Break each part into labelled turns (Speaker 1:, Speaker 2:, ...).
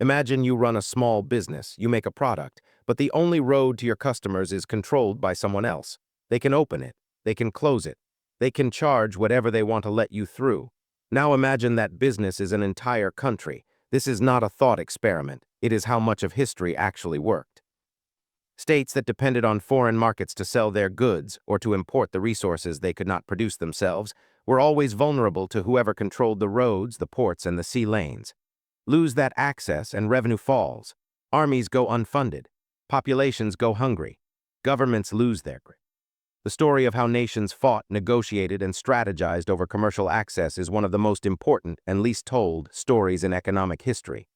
Speaker 1: Imagine you run a small business, you make a product, but the only road to your customers is controlled by someone else. They can open it, they can close it, they can charge whatever they want to let you through. Now imagine that business is an entire country. This is not a thought experiment, it is how much of history actually worked. States that depended on foreign markets to sell their goods or to import the resources they could not produce themselves were always vulnerable to whoever controlled the roads, the ports, and the sea lanes. Lose that access and revenue falls. Armies go unfunded. Populations go hungry. Governments lose their grip. The story of how nations fought, negotiated, and strategized over commercial access is one of the most important and least told stories in economic history.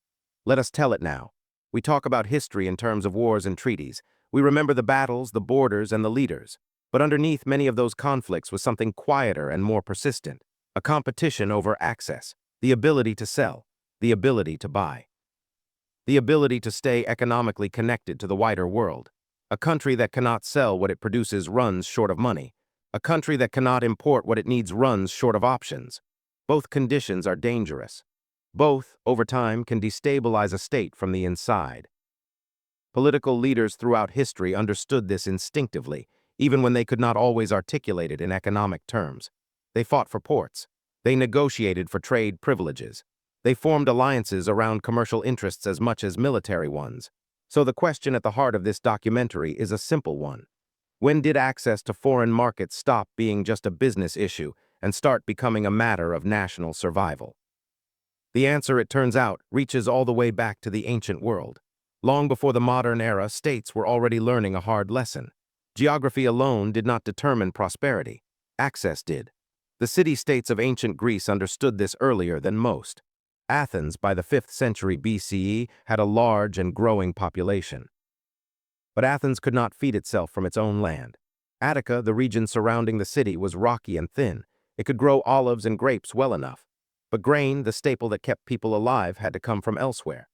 Speaker 1: Let us tell it now. We talk about history in terms of wars and treaties. We remember the battles, the borders, and the leaders. But underneath many of those conflicts was something quieter and more persistent. A competition over access, the ability to sell, the ability to buy, the ability to stay economically connected to the wider world. A country that cannot sell what it produces runs short of money. A country that cannot import what it needs runs short of options. Both conditions are dangerous. Both, over time, can destabilize a state from the inside. Political leaders throughout history understood this instinctively, even when they could not always articulate it in economic terms. They fought for ports. They negotiated for trade privileges. They formed alliances around commercial interests as much as military ones. So the question at the heart of this documentary is a simple one. When did access to foreign markets stop being just a business issue and start becoming a matter of national survival? The answer, it turns out, reaches all the way back to the ancient world. Long before the modern era, states were already learning a hard lesson. Geography alone did not determine prosperity. Access did. The city-states of ancient Greece understood this earlier than most. Athens, by the 5th century BCE, had a large and growing population. But Athens could not feed itself from its own land. Attica, the region surrounding the city, was rocky and thin. It could grow olives and grapes well enough. But grain, the staple that kept people alive, had to come from elsewhere.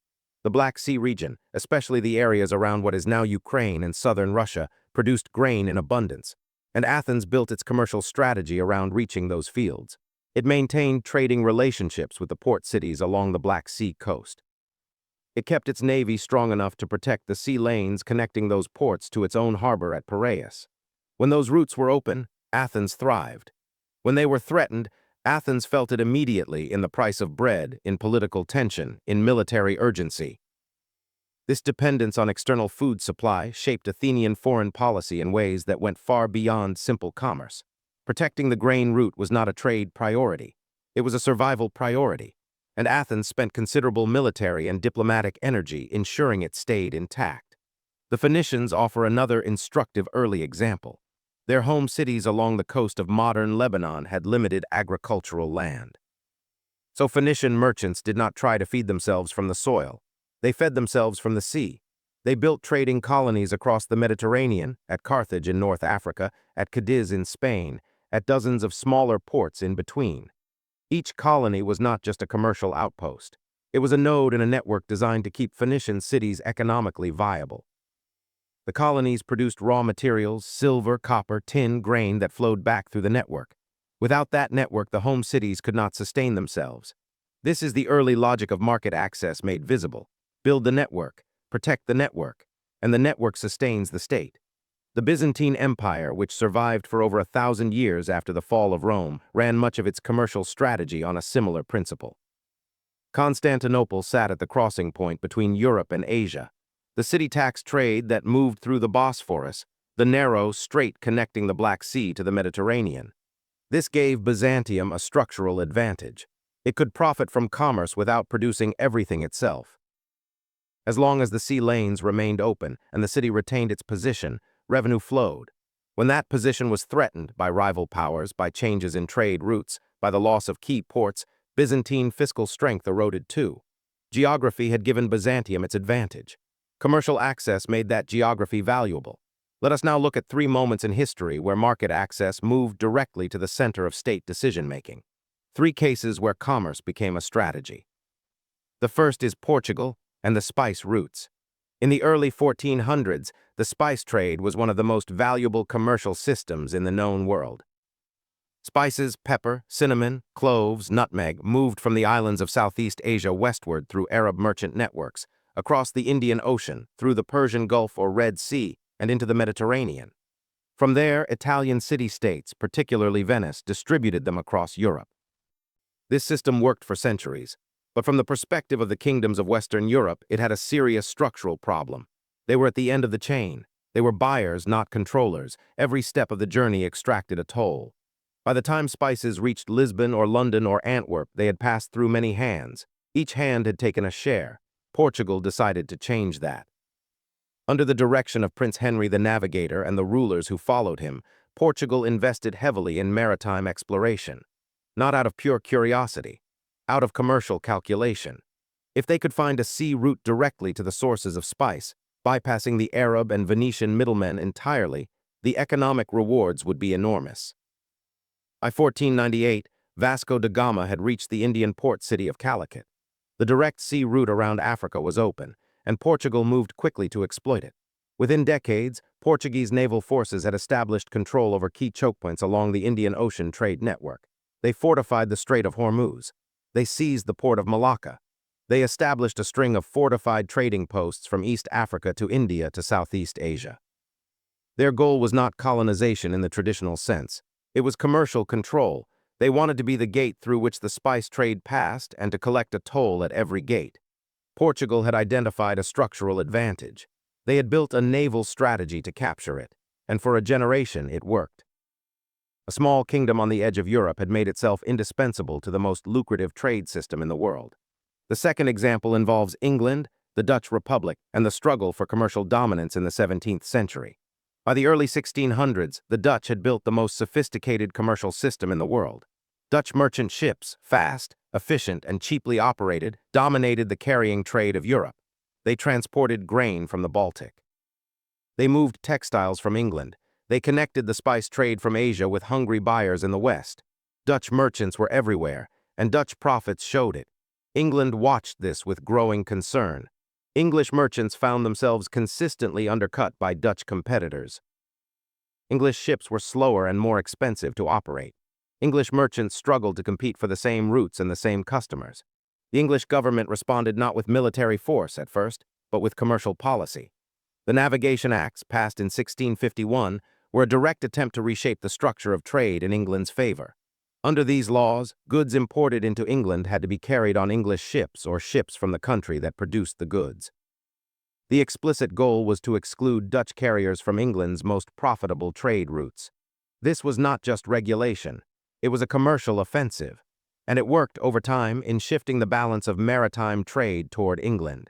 Speaker 1: The Black Sea region, especially the areas around what is now Ukraine and southern Russia, produced grain in abundance, and Athens built its commercial strategy around reaching those fields. It maintained trading relationships with the port cities along the Black Sea coast. It kept its navy strong enough to protect the sea lanes connecting those ports to its own harbor at Piraeus. When those routes were open, Athens thrived. When they were threatened, Athens felt it immediately in the price of bread, in political tension, in military urgency. This dependence on external food supply shaped Athenian foreign policy in ways that went far beyond simple commerce. Protecting the grain route was not a trade priority. It was a survival priority, and Athens spent considerable military and diplomatic energy ensuring it stayed intact. The Phoenicians offer another instructive early example. Their home cities along the coast of modern Lebanon had limited agricultural land. So Phoenician merchants did not try to feed themselves from the soil. They fed themselves from the sea. They built trading colonies across the Mediterranean, at Carthage in North Africa, at Cadiz in Spain, at dozens of smaller ports in between. Each colony was not just a commercial outpost. It was a node in a network designed to keep Phoenician cities economically viable. The colonies produced raw materials, silver, copper, tin, grain that flowed back through the network. Without that network, the home cities could not sustain themselves. This is the early logic of market access made visible. Build the network, protect the network, and the network sustains the state. The Byzantine Empire, which survived for over 1,000 years after the fall of Rome, ran much of its commercial strategy on a similar principle. Constantinople sat at the crossing point between Europe and Asia. The city taxed trade that moved through the Bosphorus, the narrow strait connecting the Black Sea to the Mediterranean. This gave Byzantium a structural advantage. It could profit from commerce without producing everything itself. As long as the sea lanes remained open and the city retained its position, revenue flowed. When that position was threatened by rival powers, by changes in trade routes, by the loss of key ports, Byzantine fiscal strength eroded too. Geography had given Byzantium its advantage. Commercial access made that geography valuable. Let us now look at 3 moments in history where market access moved directly to the center of state decision-making. 3 cases where commerce became a strategy. The first is Portugal and the spice routes. In the early 1400s, the spice trade was one of the most valuable commercial systems in the known world. Spices, pepper, cinnamon, cloves, nutmeg moved from the islands of Southeast Asia westward through Arab merchant networks, across the Indian Ocean, through the Persian Gulf or Red Sea, and into the Mediterranean. From there, Italian city-states, particularly Venice, distributed them across Europe. This system worked for centuries, but from the perspective of the kingdoms of Western Europe, it had a serious structural problem. They were at the end of the chain. They were buyers, not controllers. Every step of the journey extracted a toll. By the time spices reached Lisbon or London or Antwerp, they had passed through many hands. Each hand had taken a share. Portugal decided to change that. Under the direction of Prince Henry the Navigator and the rulers who followed him, Portugal invested heavily in maritime exploration. Not out of pure curiosity, out of commercial calculation. If they could find a sea route directly to the sources of spice, bypassing the Arab and Venetian middlemen entirely, the economic rewards would be enormous. By 1498, Vasco da Gama had reached the Indian port city of Calicut. The direct sea route around Africa was open, and Portugal moved quickly to exploit it. Within decades, Portuguese naval forces had established control over key chokepoints along the Indian Ocean trade network. They fortified the Strait of Hormuz. They seized the port of Malacca. They established a string of fortified trading posts from East Africa to India to Southeast Asia. Their goal was not colonization in the traditional sense. It was commercial control. They wanted to be the gate through which the spice trade passed and to collect a toll at every gate. Portugal had identified a structural advantage. They had built a naval strategy to capture it, and for a generation it worked. A small kingdom on the edge of Europe had made itself indispensable to the most lucrative trade system in the world. The second example involves England, the Dutch Republic, and the struggle for commercial dominance in the 17th century. By the early 1600s, the Dutch had built the most sophisticated commercial system in the world. Dutch merchant ships, fast, efficient, and cheaply operated, dominated the carrying trade of Europe. They transported grain from the Baltic. They moved textiles from England. They connected the spice trade from Asia with hungry buyers in the West. Dutch merchants were everywhere, and Dutch profits showed it. England watched this with growing concern. English merchants found themselves consistently undercut by Dutch competitors. English ships were slower and more expensive to operate. English merchants struggled to compete for the same routes and the same customers. The English government responded not with military force at first, but with commercial policy. The Navigation Acts, passed in 1651, were a direct attempt to reshape the structure of trade in England's favor. Under these laws, goods imported into England had to be carried on English ships or ships from the country that produced the goods. The explicit goal was to exclude Dutch carriers from England's most profitable trade routes. This was not just regulation, it was a commercial offensive, and it worked over time in shifting the balance of maritime trade toward England.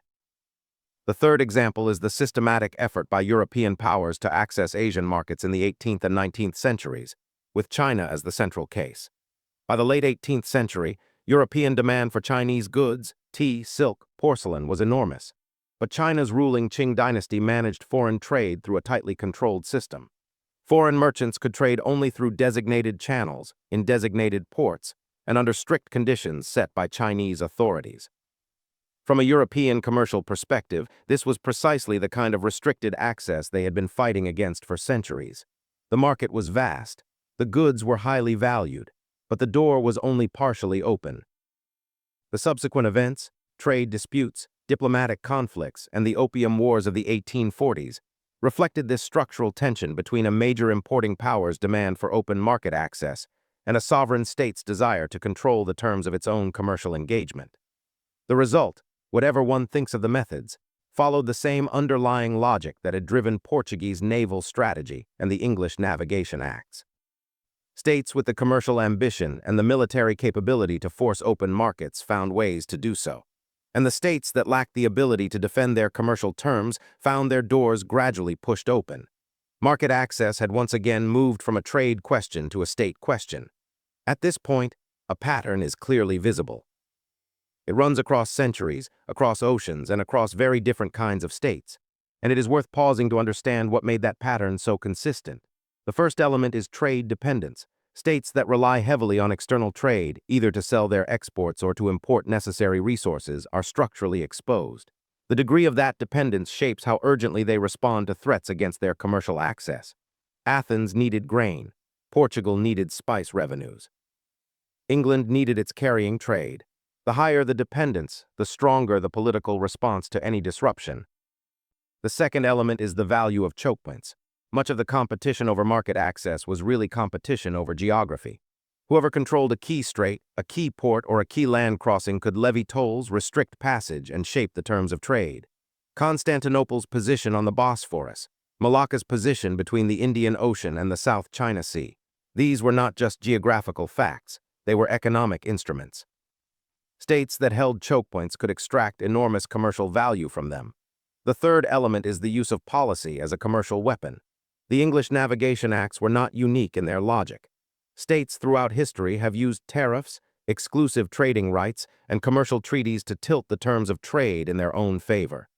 Speaker 1: The third example is the systematic effort by European powers to access Asian markets in the 18th and 19th centuries, with China as the central case. By the late 18th century, European demand for Chinese goods, tea, silk, porcelain was enormous. But China's ruling Qing dynasty managed foreign trade through a tightly controlled system. Foreign merchants could trade only through designated channels, in designated ports, and under strict conditions set by Chinese authorities. From a European commercial perspective, this was precisely the kind of restricted access they had been fighting against for centuries. The market was vast. The goods were highly valued, but the door was only partially open. The subsequent events, trade disputes, diplomatic conflicts, and the Opium Wars of the 1840s reflected this structural tension between a major importing power's demand for open market access and a sovereign state's desire to control the terms of its own commercial engagement. The result, whatever one thinks of the methods, followed the same underlying logic that had driven Portuguese naval strategy and the English Navigation Acts. States with the commercial ambition and the military capability to force open markets found ways to do so. And the states that lacked the ability to defend their commercial terms found their doors gradually pushed open. Market access had once again moved from a trade question to a state question. At this point, a pattern is clearly visible. It runs across centuries, across oceans, and across very different kinds of states. And it is worth pausing to understand what made that pattern so consistent. The first element is trade dependence. States that rely heavily on external trade, either to sell their exports or to import necessary resources, are structurally exposed. The degree of that dependence shapes how urgently they respond to threats against their commercial access. Athens needed grain. Portugal needed spice revenues. England needed its carrying trade. The higher the dependence, the stronger the political response to any disruption. The second element is the value of chokepoints. Much of the competition over market access was really competition over geography. Whoever controlled a key strait, a key port, or a key land crossing could levy tolls, restrict passage, and shape the terms of trade. Constantinople's position on the Bosphorus, Malacca's position between the Indian Ocean and the South China Sea. These were not just geographical facts, they were economic instruments. States that held chokepoints could extract enormous commercial value from them. The third element is the use of policy as a commercial weapon. The English Navigation Acts were not unique in their logic. States throughout history have used tariffs, exclusive trading rights, and commercial treaties to tilt the terms of trade in their own favor.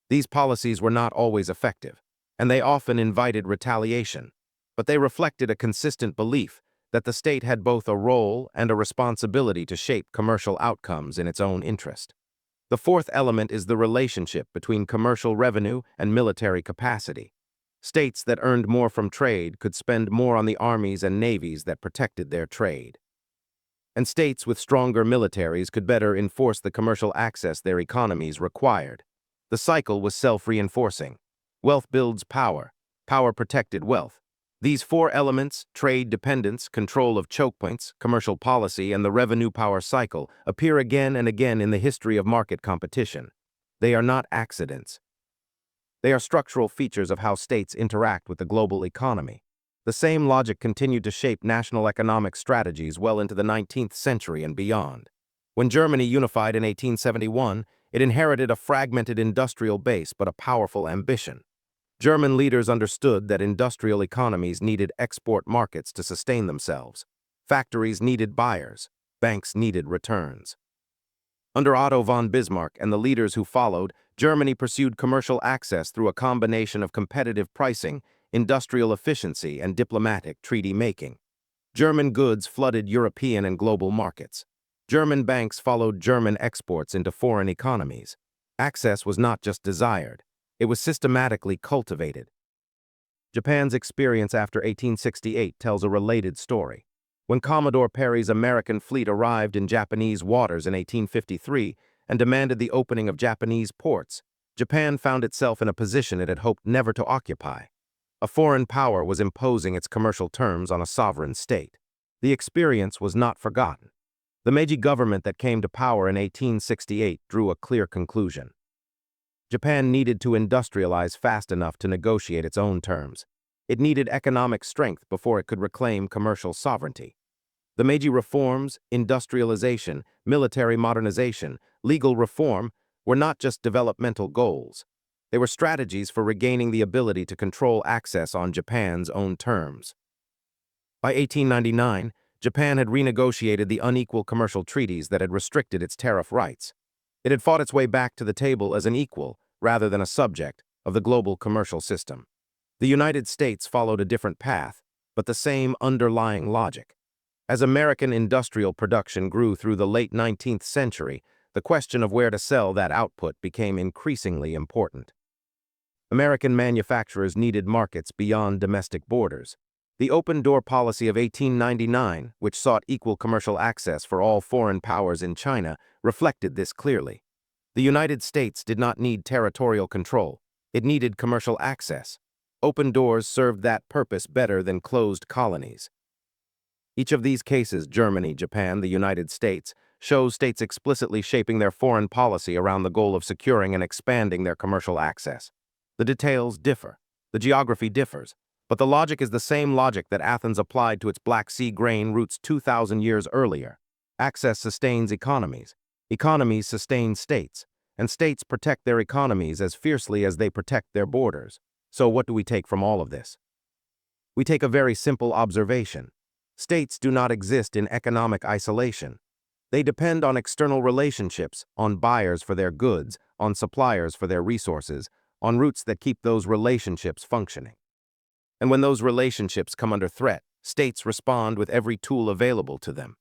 Speaker 1: These policies were not always effective, and they often invited retaliation, but they reflected a consistent belief that the state had both a role and a responsibility to shape commercial outcomes in its own interest. The fourth element is the relationship between commercial revenue and military capacity. States that earned more from trade could spend more on the armies and navies that protected their trade. And states with stronger militaries could better enforce the commercial access their economies required. The cycle was self-reinforcing. Wealth builds power. Power protected wealth. These four elements, trade dependence, control of chokepoints, commercial policy, and the revenue power cycle, appear again and again in the history of market competition. They are not accidents. They are structural features of how states interact with the global economy. The same logic continued to shape national economic strategies well into the 19th century and beyond. When Germany unified in 1871, it inherited a fragmented industrial base but a powerful ambition. German leaders understood that industrial economies needed export markets to sustain themselves. Factories needed buyers. Banks needed returns. Under Otto von Bismarck and the leaders who followed, Germany pursued commercial access through a combination of competitive pricing, industrial efficiency, and diplomatic treaty-making. German goods flooded European and global markets. German banks followed German exports into foreign economies. Access was not just desired. It was systematically cultivated. Japan's experience after 1868 tells a related story. When Commodore Perry's American fleet arrived in Japanese waters in 1853 and demanded the opening of Japanese ports, Japan found itself in a position it had hoped never to occupy. A foreign power was imposing its commercial terms on a sovereign state. The experience was not forgotten. The Meiji government that came to power in 1868 drew a clear conclusion. Japan needed to industrialize fast enough to negotiate its own terms. It needed economic strength before it could reclaim commercial sovereignty. The Meiji reforms, industrialization, military modernization, legal reform were not just developmental goals. They were strategies for regaining the ability to control access on Japan's own terms. By 1899, Japan had renegotiated the unequal commercial treaties that had restricted its tariff rights. It had fought its way back to the table as an equal, rather than a subject, of the global commercial system. The United States followed a different path, but the same underlying logic. As American industrial production grew through the late 19th century, the question of where to sell that output became increasingly important. American manufacturers needed markets beyond domestic borders. The open-door policy of 1899, which sought equal commercial access for all foreign powers in China, reflected this clearly. The United States did not need territorial control. It needed commercial access. Open doors served that purpose better than closed colonies. Each of these cases, Germany, Japan, the United States, shows states explicitly shaping their foreign policy around the goal of securing and expanding their commercial access. The details differ. The geography differs. But the logic is the same logic that Athens applied to its Black Sea grain routes 2,000 years earlier. Access sustains economies. Economies sustain states. And states protect their economies as fiercely as they protect their borders. So what do we take from all of this? We take a very simple observation. States do not exist in economic isolation. They depend on external relationships, on buyers for their goods, on suppliers for their resources, on routes that keep those relationships functioning. And when those relationships come under threat, states respond with every tool available to them.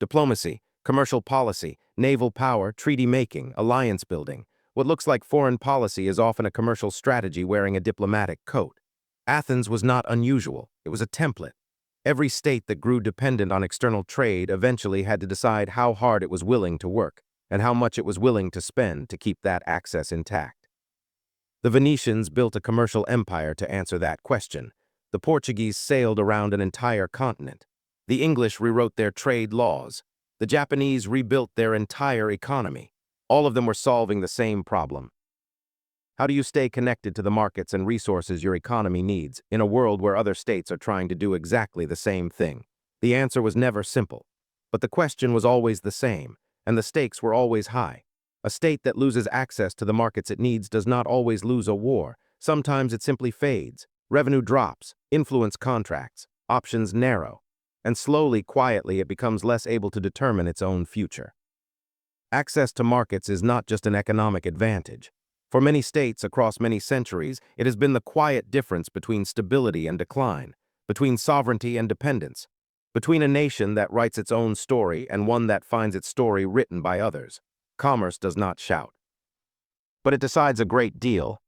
Speaker 1: Diplomacy, commercial policy, naval power, treaty-making, alliance-building. What looks like foreign policy is often a commercial strategy wearing a diplomatic coat. Athens was not unusual. It was a template. Every state that grew dependent on external trade eventually had to decide how hard it was willing to work and how much it was willing to spend to keep that access intact. The Venetians built a commercial empire to answer that question. The Portuguese sailed around an entire continent. The English rewrote their trade laws. The Japanese rebuilt their entire economy. All of them were solving the same problem. How do you stay connected to the markets and resources your economy needs in a world where other states are trying to do exactly the same thing? The answer was never simple, but the question was always the same, and the stakes were always high. A state that loses access to the markets it needs does not always lose a war. Sometimes it simply fades. Revenue drops, influence contracts, options narrow, and slowly, quietly, it becomes less able to determine its own future. Access to markets is not just an economic advantage. For many states across many centuries, it has been the quiet difference between stability and decline, between sovereignty and dependence, between a nation that writes its own story and one that finds its story written by others. Commerce does not shout, but it decides a great deal.